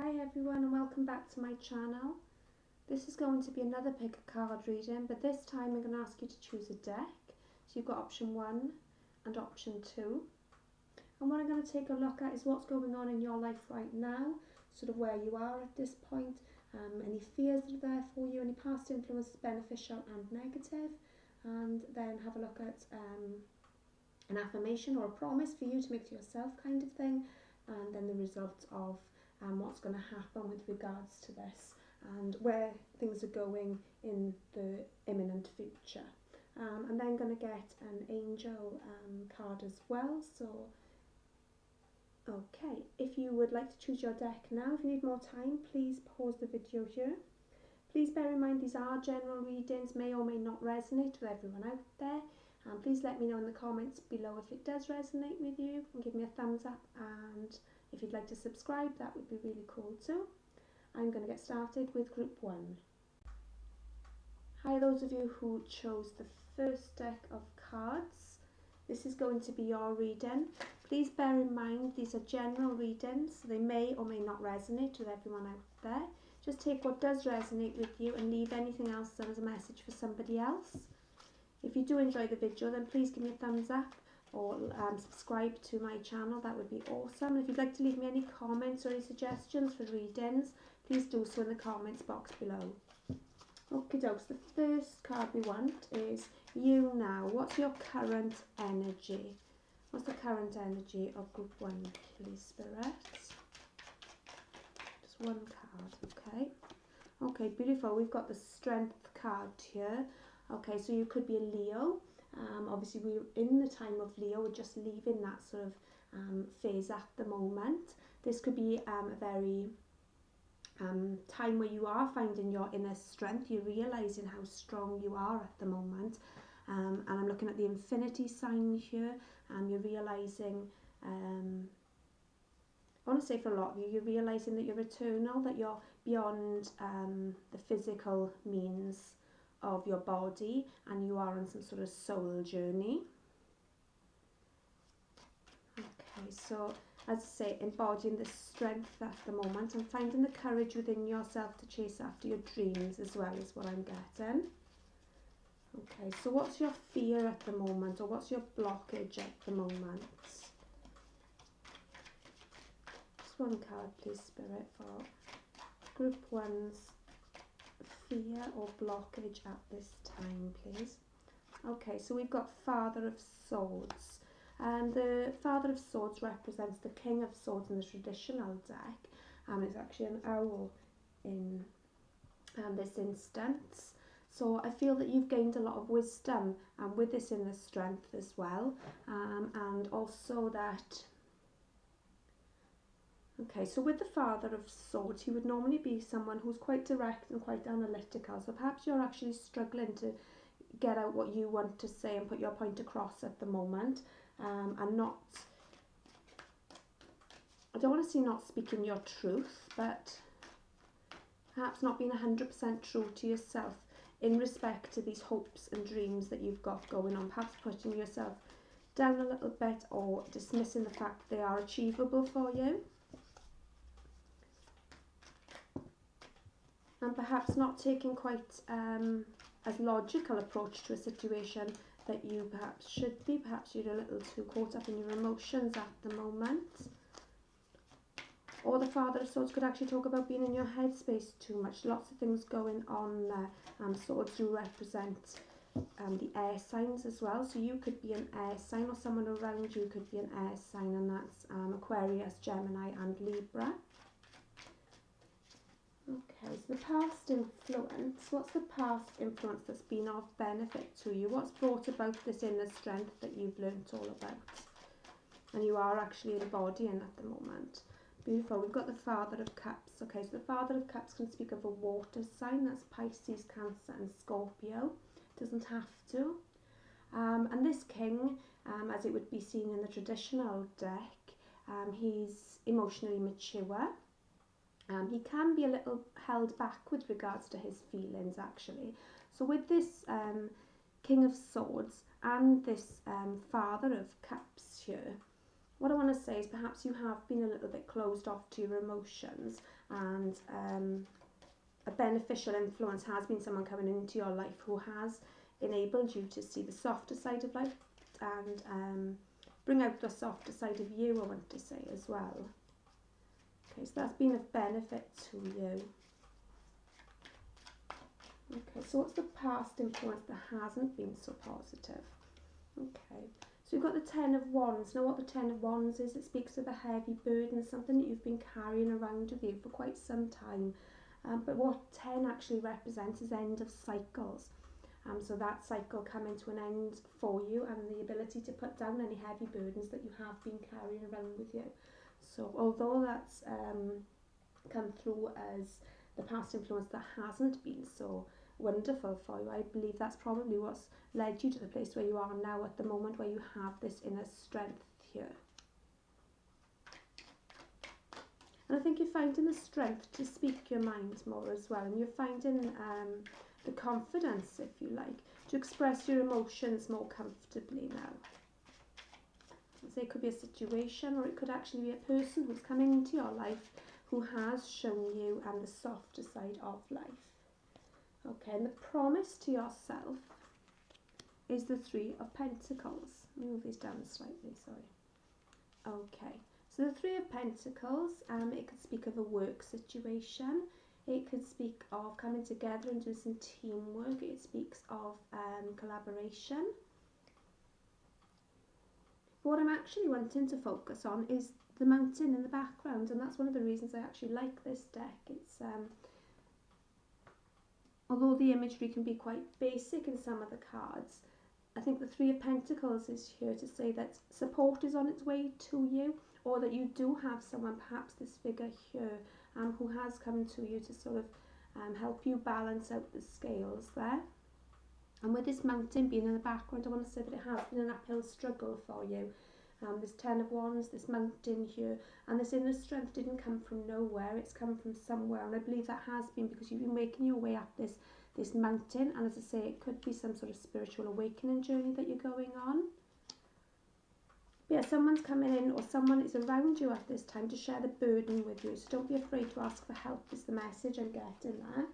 Hi everyone and welcome back to my channel. This is going to be another pick a card reading, but this time I'm going to ask you to choose a deck. So you've got option 1 and option 2. And what I'm going to take a look at is what's going on in your life right now, sort of where you are at this point, any fears that are there for you, any past influences, beneficial and negative, and then have a look at an affirmation or a promise for you to make to yourself kind of thing, and then the results of what's going to happen with regards to this and where things are going in the imminent future. I'm then going to get an angel card as well. So, okay, if you would like to choose your deck now, if you need more time, please pause the video here. Please bear in mind these are general readings, may or may not resonate with everyone out there. Please let me know in the comments below if it does resonate with you and give me a thumbs up, and if you'd like to subscribe, that would be really cool too. I'm going to get started with group 1. Hi, those of you who chose the first deck of cards. This is going to be your reading. Please bear in mind these are general readings, so they may or may not resonate with everyone out there. Just take what does resonate with you and leave anything else as a message for somebody else. If you do enjoy the video, then please give me a thumbs up or subscribe to my channel. That would be awesome. And if you'd like to leave me any comments or any suggestions for readings, please do so in the comments box below. Okay, dogs, the first card we want is you now. What's your current energy? What's the current energy of group 1, please, spirits? Just one card, okay. Okay, beautiful. We've got the strength card here. Okay, so you could be a Leo. Obviously, we're in the time of Leo. We're just leaving that sort of phase at the moment. This could be a very time where you are finding your inner strength. You're realising how strong you are at the moment. And I'm looking at the infinity sign here. You're realising, I want to say for a lot of you, you're realising that you're eternal, that you're beyond the physical means of your body, and you are on some sort of soul journey. Okay, so as I say, embodying the strength at the moment and finding the courage within yourself to chase after your dreams as well is what I'm getting. Okay, so what's your fear at the moment, or what's your blockage at the moment? Just one card, please, Spirit, for group 1's fear or blockage at this time, please. Okay, so we've got Father of Swords, and the Father of Swords represents the King of Swords in the traditional deck, and it's actually an owl in this instance. So I feel that you've gained a lot of wisdom with this inner strength as well, and also that. Okay, so with the Father of Swords, he would normally be someone who's quite direct and quite analytical. So perhaps you're actually struggling to get out what you want to say and put your point across at the moment, and not, I don't want to say not speaking your truth, but perhaps not being 100% true to yourself in respect to these hopes and dreams that you've got going on. Perhaps putting yourself down a little bit or dismissing the fact they are achievable for you. And perhaps not taking quite as logical approach to a situation that you perhaps should be. Perhaps you're a little too caught up in your emotions at the moment. Or the Father of Swords could actually talk about being in your headspace too much. Lots of things going on there. Swords do represent the air signs as well. So you could be an air sign, or someone around you could be an air sign, and that's Aquarius, Gemini and Libra. Okay, so the past influence, what's the past influence that's been of benefit to you? What's brought about this inner strength that you've learnt all about and you are actually embodying at the moment? Beautiful. We've got the Father of Cups. Okay, so the Father of Cups can speak of a water sign. That's Pisces, Cancer and Scorpio. Doesn't have to. And this king, as it would be seen in the traditional deck, he's emotionally mature. He can be a little held back with regards to his feelings, actually. So with this King of Swords and this Father of Cups here, what I want to say is perhaps you have been a little bit closed off to your emotions, and a beneficial influence has been someone coming into your life who has enabled you to see the softer side of life and bring out the softer side of you, I want to say, as well. Okay, so that's been of benefit to you. Okay, so what's the past influence that hasn't been so positive? Okay, so you've got the Ten of Wands. Now what the Ten of Wands is, it speaks of a heavy burden, something that you've been carrying around with you for quite some time. But what 10 actually represents is end of cycles. So that cycle coming to an end for you, and the ability to put down any heavy burdens that you have been carrying around with you. So although that's come through as the past influence that hasn't been so wonderful for you, I believe that's probably what's led you to the place where you are now at the moment, where you have this inner strength here. And I think you're finding the strength to speak your mind more as well, and you're finding the confidence, if you like, to express your emotions more comfortably now. So it could be a situation, or it could actually be a person who's coming into your life who has shown you the softer side of life. Okay, and the promise to yourself is the Three of Pentacles. Move these down slightly, sorry. Okay, so the Three of Pentacles, it could speak of a work situation. It could speak of coming together and doing some teamwork. It speaks of collaboration. What I'm actually wanting to focus on is the mountain in the background, and that's one of the reasons I actually like this deck. It's although the imagery can be quite basic in some of the cards, I think the Three of Pentacles is here to say that support is on its way to you, or that you do have someone, perhaps this figure here, who has come to you to sort of help you balance out the scales there. And with this mountain being in the background, I want to say that it has been an uphill struggle for you. This Ten of Wands, this mountain here, and this inner strength didn't come from nowhere, it's come from somewhere, and I believe that has been because you've been making your way up this mountain, and as I say, it could be some sort of spiritual awakening journey that you're going on. But yeah, someone's coming in, or someone is around you at this time to share the burden with you, so don't be afraid to ask for help, is the message I'm getting there.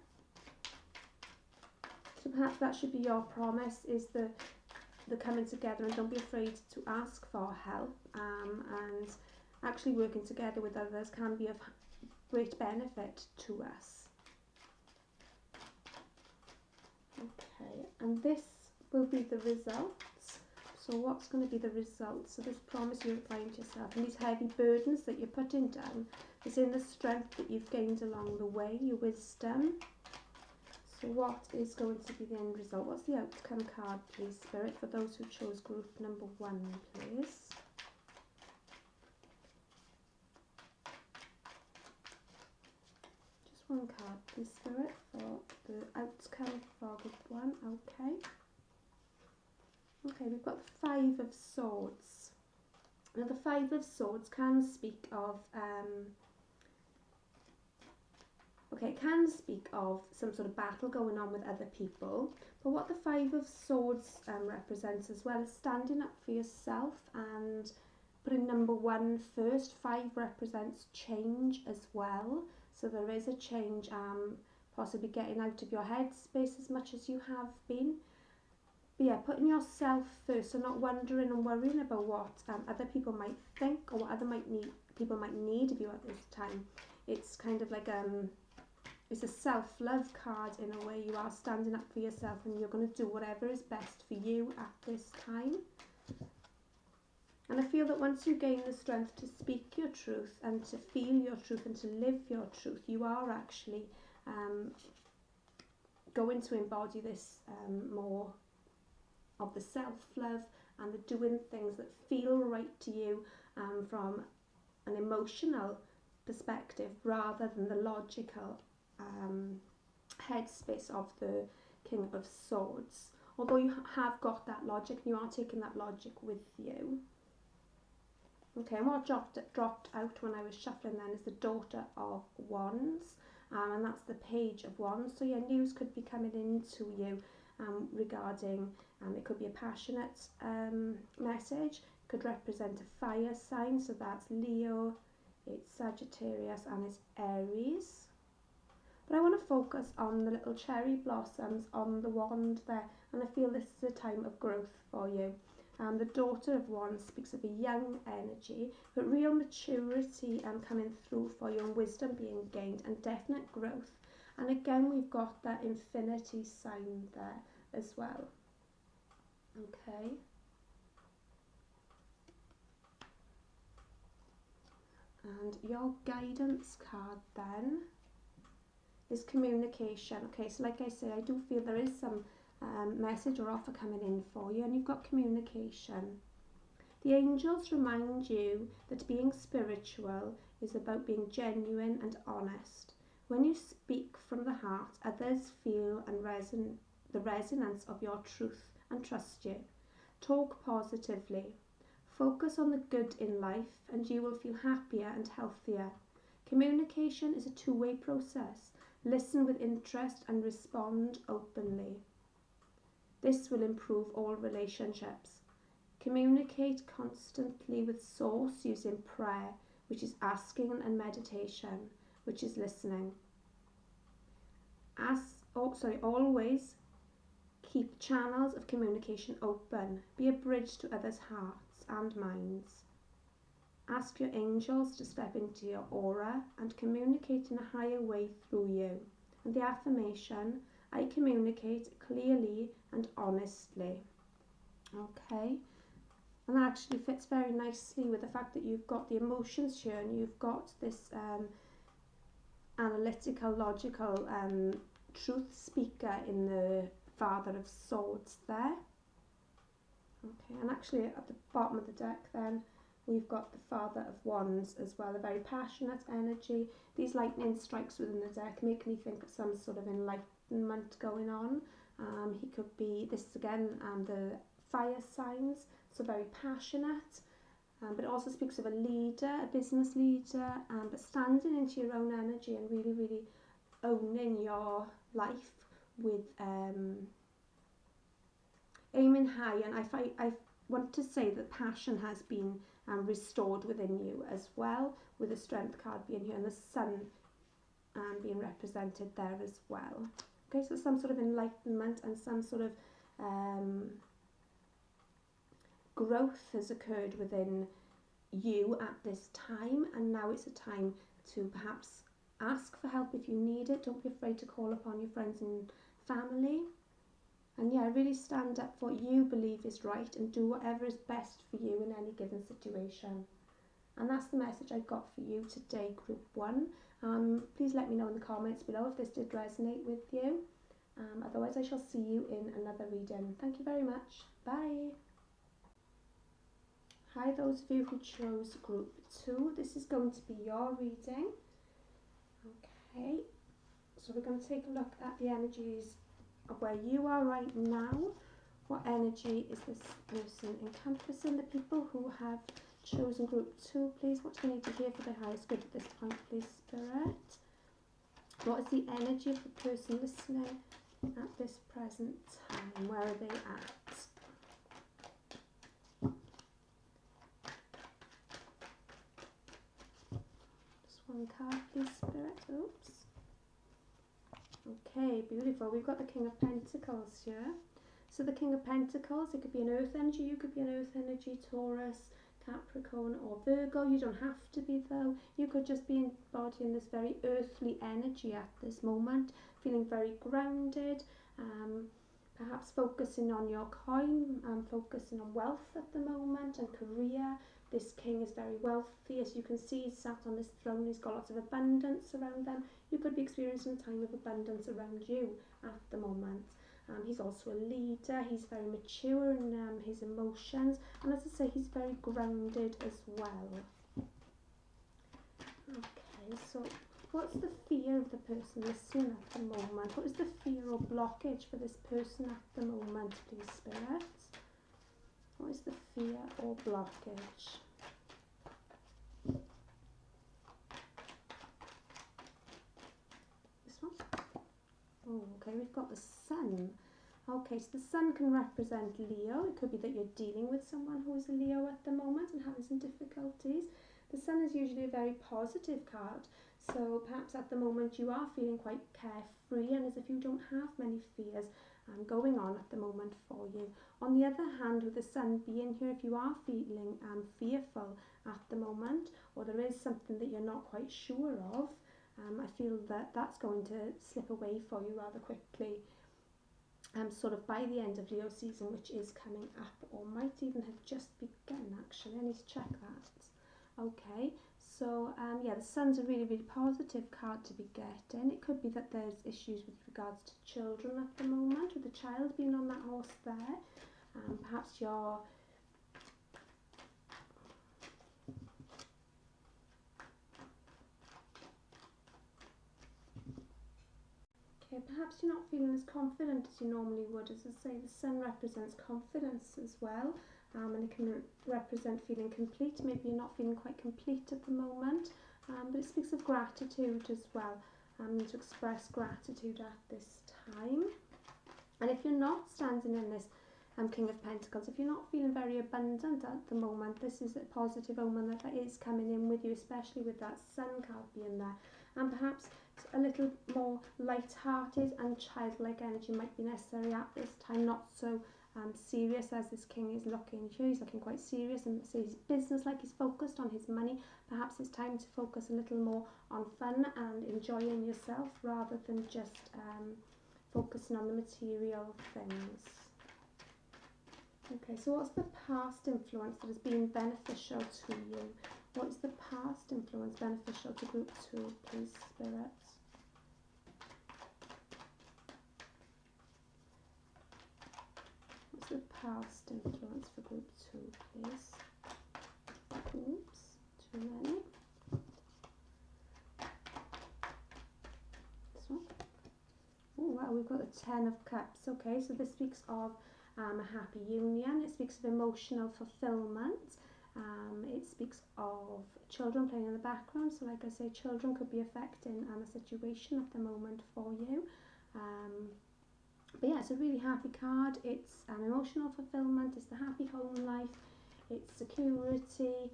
So perhaps that should be your promise, is the coming together, and don't be afraid to ask for help, and actually working together with others can be of great benefit to us. Okay, and this will be the results. So what's going to be the results? So this promise you're applying to yourself, and these heavy burdens that you're putting down, this inner strength that you've gained along the way, your wisdom. So what is going to be the end result? What's the outcome card, please, Spirit, for those who chose group number 1, please? Just one card, please, Spirit, for the outcome for group 1. Okay. Okay, we've got the Five of Swords. Now, the Five of Swords can speak of it can speak of some sort of battle going on with other people, but what the Five of Swords represents as well is standing up for yourself and putting number 1 first. 5 represents change as well, so there is a change, possibly getting out of your head space as much as you have been. But yeah, putting yourself first, so not wondering and worrying about what other people might think, or what other people might need of you at this time. It's kind of like it's a self-love card in a way. You are standing up for yourself, and you're going to do whatever is best for you at this time. And I feel that once you gain the strength to speak your truth and to feel your truth and to live your truth, you are actually going to embody this more of the self-love and the doing things that feel right to you from an emotional perspective, rather than the logical headspace of the King of Swords. Although you have got that logic, and you are taking that logic with you. Okay, and what dropped out when I was shuffling then is the Daughter of Wands, and that's the Page of Wands. So yeah, news could be coming into you regarding, it could be a passionate message, Could represent a fire sign, so that's Leo, it's Sagittarius and it's Aries. But I want to focus on the little cherry blossoms on the wand there, and I feel this is a time of growth for you. The Daughter of Wands speaks of a young energy, but real maturity coming through for you, and wisdom being gained, and definite growth. And again, we've got that infinity sign there as well. Okay. And your guidance card then is communication. Okay, so like I say, I do feel there is some message or offer coming in for you, and you've got communication. The angels remind you that being spiritual is about being genuine and honest. When you speak from the heart, others feel and the resonance of your truth and trust you. Talk positively. Focus on the good in life and you will feel happier and healthier. Communication is a two-way process. Listen with interest and respond openly. This will improve all relationships. Communicate constantly with Source using prayer, which is asking, and meditation, which is listening. Always keep channels of communication open. Be a bridge to others' hearts and minds. Ask your angels to step into your aura and communicate in a higher way through you. And the affirmation, I communicate clearly and honestly. Okay, and that actually fits very nicely with the fact that you've got the emotions here, and you've got this analytical, logical truth speaker in the Father of Swords there. Okay, and actually at the bottom of the deck then we've got the Father of Wands as well, a very passionate energy. These lightning strikes within the deck make me think of some sort of enlightenment going on. He could be, this is again the fire signs, so very passionate, but it also speaks of a leader, a business leader, but standing into your own energy and really, really owning your life with aiming high. And I want to say that passion has been restored within you as well, with the Strength card being here and the Sun being represented there as well. Okay, so some sort of enlightenment and some sort of growth has occurred within you at this time, and now it's a time to perhaps ask for help if you need it. Don't be afraid to call upon your friends and family. And yeah, really stand up for what you believe is right and do whatever is best for you in any given situation. And that's the message I got for you today, Group 1. Please let me know in the comments below if this did resonate with you. Otherwise, I shall see you in another reading. Thank you very much. Bye. Hi, those of you who chose Group 2. This is going to be your reading. Okay, so we're going to take a look at the energies of where you are right now. What energy is this person encompassing? The people who have chosen Group 2, please, what do you need to hear for the highest good at this point, please, Spirit? What is the energy of the person listening at this present time? Where are they at? Just one card, please, Spirit. Oops. Okay, beautiful. We've got the King of Pentacles here. So the King of Pentacles, it could be an earth energy, you could be an earth energy, Taurus, Capricorn or Virgo. You don't have to be though. You could just be embodying this very earthly energy at this moment, feeling very grounded, perhaps focusing on your coin, focusing on wealth at the moment and career. This king is very wealthy. As you can see, he's sat on this throne. He's got lots of abundance around them. You could be experiencing a time of abundance around you at the moment. He's also a leader. He's very mature in his emotions. And as I say, he's very grounded as well. Okay, so what's the fear of the person listening at the moment? What is the fear or blockage for this person at the moment, please, Spirit? What is the fear or blockage? This one? Oh, okay, we've got the Sun. Okay, so the sun can represent Leo. It could be that you're dealing with someone who is a Leo at the moment and having some difficulties. The sun is usually a very positive card, so perhaps at the moment you are feeling quite carefree and as if you don't have many fears going on at the moment for you. On the other hand, with the sun being here, if you are feeling fearful at the moment, or there is something that you're not quite sure of, I feel that that's going to slip away for you rather quickly. Sort of by the end of Leo season, which is coming up, or might even have just begun actually. I need to check that. Okay, so yeah, the sun's a really, really positive card to be getting. It could be that there's issues with regards to children at the moment, with the child being on that horse there. Perhaps you're perhaps you're not feeling as confident as you normally would. As I say, the sun represents confidence as well, and it can represent feeling complete. Maybe you're not feeling quite complete at the moment, but it speaks of gratitude as well, to express gratitude at this time. And if you're not standing in this King of Pentacles, if you're not feeling very abundant at the moment, this is a positive omen that is coming in with you, especially with that sun card being there. And perhaps a little more light-hearted and childlike energy might be necessary at this time, not so serious as this king is looking here. He's looking quite serious and says business, like he's focused on his money. Perhaps it's time to focus a little more on fun and enjoying yourself rather than just focusing on the material things. Okay, so what's the past influence that has been beneficial to you? What is the past influence beneficial to group 2, please, spirits? What's the past influence for group 2, please? Oops, too many. This one. Oh wow, we've got the 10 of Cups. Okay, so this speaks of a happy union. It speaks of emotional fulfillment. It speaks of children playing in the background. So like I say, children could be affecting a situation at the moment for you. But yeah, it's a really happy card. It's an emotional fulfillment. It's the happy home life. It's security.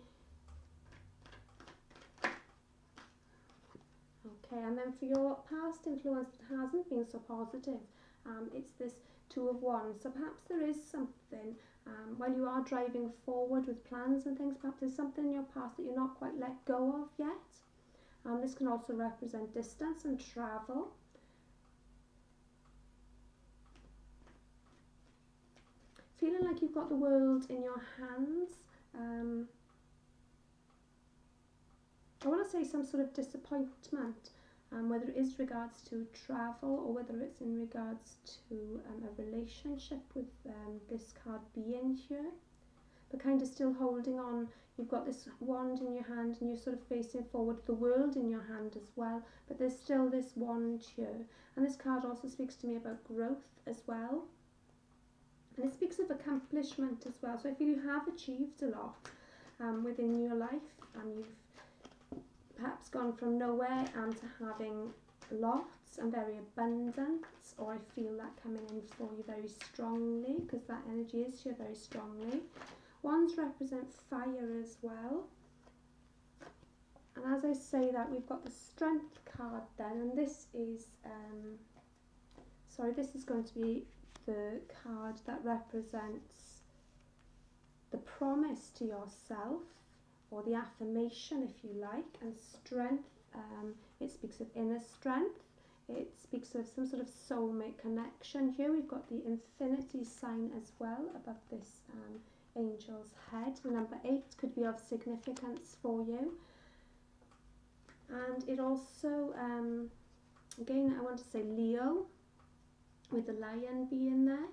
Okay, and then for your past influence that hasn't been so positive, it's this 2 of Wands. So perhaps there is something, while you are driving forward with plans and things, perhaps there's something in your past that you're not quite let go of yet. This can also represent distance and travel. Feeling like you've got the world in your hands. I want to say some sort of disappointment, whether it is regards to travel or whether it's in regards to a relationship with this card being here, but kind of still holding on. You've got this wand in your hand and you're sort of facing forward, the world in your hand as well, but there's still this wand here. And this card also speaks to me about growth as well, and it speaks of accomplishment as well. So I feel you have achieved a lot within your life. You've perhaps gone from nowhere to having lots and very abundant, or I feel that coming in for you very strongly, because that energy is here very strongly. Wands represent fire as well. And as I say that, we've got the Strength card then, and this is, this is going to be the card that represents the promise to yourself, or the affirmation if you like. And strength, it speaks of inner strength. It speaks of some sort of soulmate connection. Here we've got the infinity sign as well above this angel's head. The number 8 could be of significance for you. And it also, again, I want to say Leo, with the lion being there.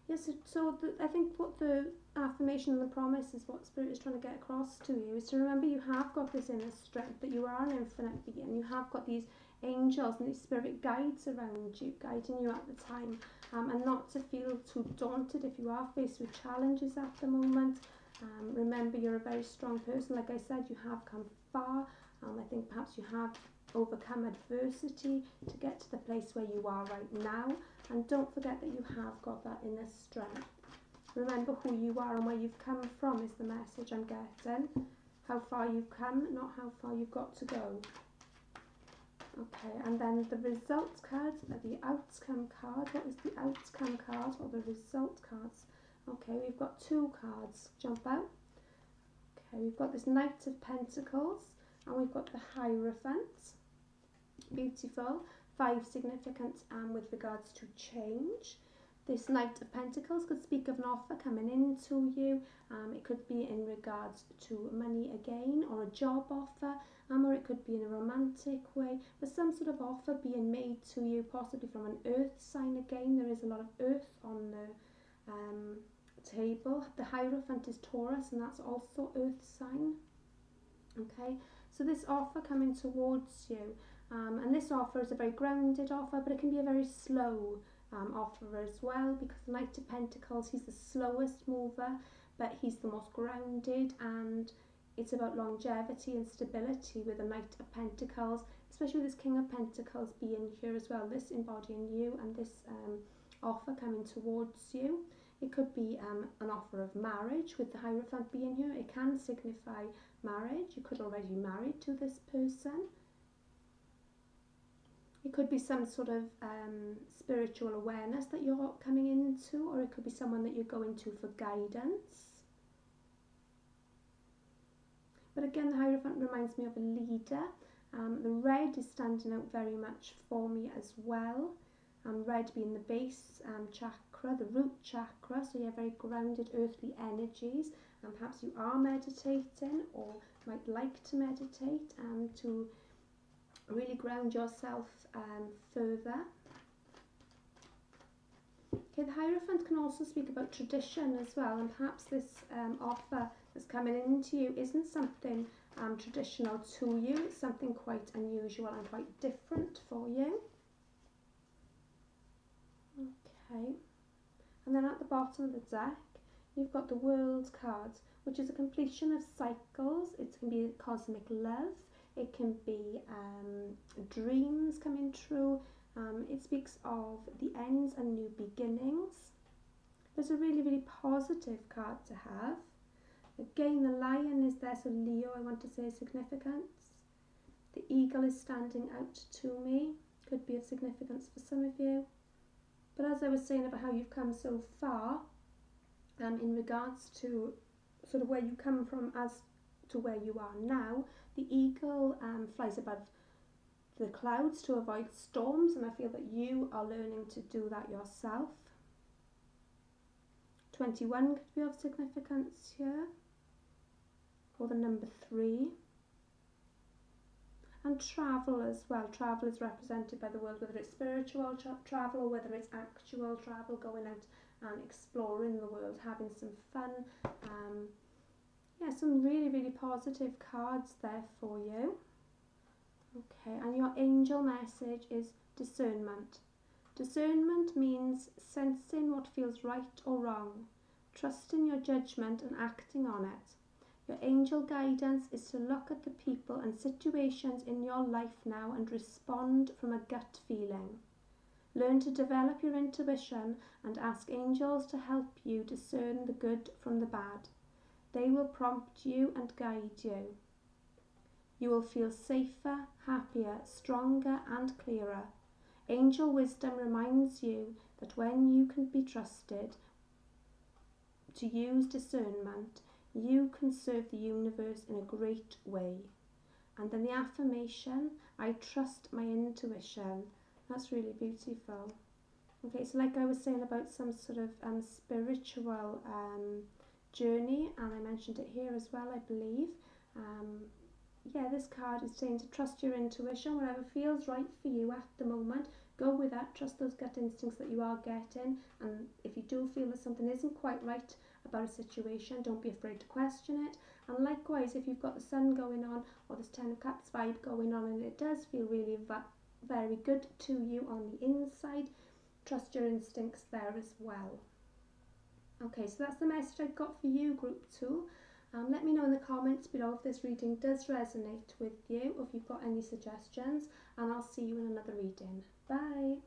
Yes, so I think what the affirmation and the promise is, what Spirit is trying to get across to you, is to remember you have got this inner strength, that you are an infinite being. You have got these angels and these spirit guides around you, guiding you at the time, and not to feel too daunted if you are faced with challenges at the moment. Remember, you're a very strong person. Like I said, you have come far, I think perhaps you have overcome adversity to get to the place where you are right now, and don't forget that you have got that inner strength. Remember who you are and where you've come from is the message I'm getting. How far you've come, not how far you've got to go. Okay, and then the result cards are the outcome card. What is the outcome card or the result cards? Okay, we've got 2 cards. Jump out. Okay, we've got this Knight of Pentacles and we've got the Hierophant. Beautiful. 5 significance with regards to change. This Knight of Pentacles could speak of an offer coming into you. It could be in regards to money again, or a job offer, or it could be in a romantic way, but some sort of offer being made to you, possibly from an earth sign again. There is a lot of earth on the table. The Hierophant is Taurus, and that's also earth sign. Okay, so this offer coming towards you, and this offer is a very grounded offer, but it can be a very slow offer as well, because the Knight of Pentacles, he's the slowest mover, but he's the most grounded, and it's about longevity and stability with the Knight of Pentacles, especially with this King of Pentacles being here as well, this embodying you, and this offer coming towards you. It could be an offer of marriage with the Hierophant being here. It can signify marriage. You could already be married to this person. It could be some sort of spiritual awareness that you're coming into, or it could be someone that you're going to for guidance. But again, the Hierophant reminds me of a leader. The red is standing out very much for me as well. Red being the base chakra, the root chakra, so you have very grounded earthly energies, and perhaps you are meditating or might like to meditate to really ground yourself further. Okay, the Hierophant can also speak about tradition as well, and perhaps this offer that's coming into you isn't something traditional to you. It's something quite unusual and quite different for you. Okay, and then at the bottom of the deck you've got the World card, which is a completion of cycles. It can be cosmic love, it can be dreams coming true. It speaks of the ends and new beginnings. There's a really, really positive card to have. Again, the Lion is there, so Leo, I want to say significance. The Eagle is standing out to me, could be of significance for some of you. But as I was saying about how you've come so far, in regards to sort of where you come from as to where you are now, the Eagle flies above the clouds to avoid storms, and I feel that you are learning to do that yourself. 21 could be of significance here, or the number 3. And travel as well. Travel is represented by the world, whether it's spiritual travel or whether it's actual travel, going out and exploring the world, having some fun. Yeah, some really, really positive cards there for you. Okay, and your angel message is discernment. Discernment means sensing what feels right or wrong, trusting your judgment and acting on it. Your angel guidance is to look at the people and situations in your life now and respond from a gut feeling. Learn to develop your intuition and ask angels to help you discern the good from the bad. They will prompt you and guide you. You will feel safer, happier, stronger and clearer. Angel wisdom reminds you that when you can be trusted to use discernment, you can serve the universe in a great way. And then the affirmation, I trust my intuition. That's really beautiful. Okay, so like I was saying about some sort of spiritual journey, and I mentioned it here as well, I believe. Yeah, this card is saying to trust your intuition, whatever feels right for you at the moment. Go with that, trust those gut instincts that you are getting, and if you do feel that something isn't quite right about a situation, don't be afraid to question it. And likewise, if you've got the Sun going on or this 10 of Cups vibe going on and it does feel really very good to you on the inside, trust your instincts there as well. Okay, so that's the message I've got for you, Group 2. Let me know in the comments below if this reading does resonate with you, or if you've got any suggestions, and I'll see you in another reading. Bye!